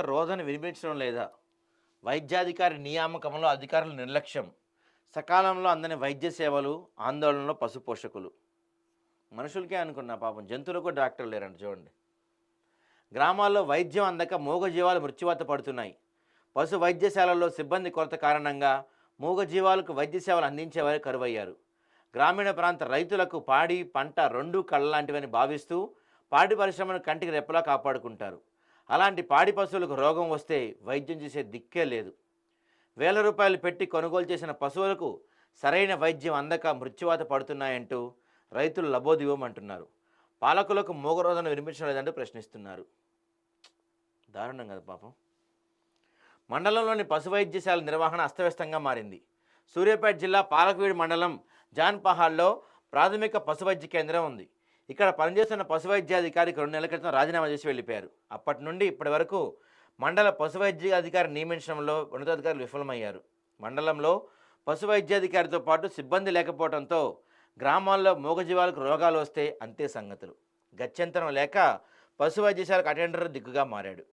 రోదన వినిపించడం లేదా? వైద్యాధికారి నియామకంలో అధికారుల నిర్లక్ష్యం. సకాలంలో అందని వైద్య సేవలు, ఆందోళనలో పశు పోషకులు. మనుషులకే అనుకున్నా పాపం జంతువులకు డాక్టర్లు లేరంట చూడండి. గ్రామాల్లో వైద్యం అందక మూగజీవాలు మృత్యువాత పడుతున్నాయి. పశు వైద్యశాలల్లో సిబ్బంది కొరత కారణంగా మూగజీవాలకు వైద్య సేవలు అందించేవారు కరువయ్యారు. గ్రామీణ ప్రాంత రైతులకు పాడి, పంట రెండూ కళ్ళలాంటివని భావిస్తూ పాడి పరిశ్రమను కంటికి రెప్పలా కాపాడుకుంటారు. అలాంటి పాడి పశువులకు రోగం వస్తే వైద్యం చేసే దిక్కే లేదు. వేల రూపాయలు పెట్టి కొనుగోలు చేసిన పశువులకు సరైన వైద్యం అందక మృత్యువాత పడుతున్నాయంటూ రైతులు లబోదివమంటున్నారు. పాలకులకు మూగరోధన వినిపించడం లేదంటూ ప్రశ్నిస్తున్నారు. దారుణం కదా పాపం. మండలంలోని పశు వైద్యశాల నిర్వహణ అస్తవ్యస్తంగా మారింది. సూర్యాపేట జిల్లా పాలకవీడు మండలం జాన్పహాడ్లో ప్రాథమిక పశు వైద్య కేంద్రం ఉంది. ఇక్కడ పనిచేస్తున్న పశు వైద్యాధికారికి 2 నెలల క్రితం రాజీనామా చేసి వెళ్ళిపోయారు. అప్పటి నుండి ఇప్పటి వరకు మండల పశు వైద్యాధికారి నియమించడంలో ఉన్నతాధికారులు విఫలమయ్యారు. మండలంలో పశు వైద్యాధికారితో పాటు సిబ్బంది లేకపోవడంతో గ్రామాల్లో మూగజీవాలకు రోగాలు వస్తే అంతే సంగతులు. గత్యంతరం లేక పశు వైద్యశాలకు అటెండర్ దిక్కుగా మారాడు.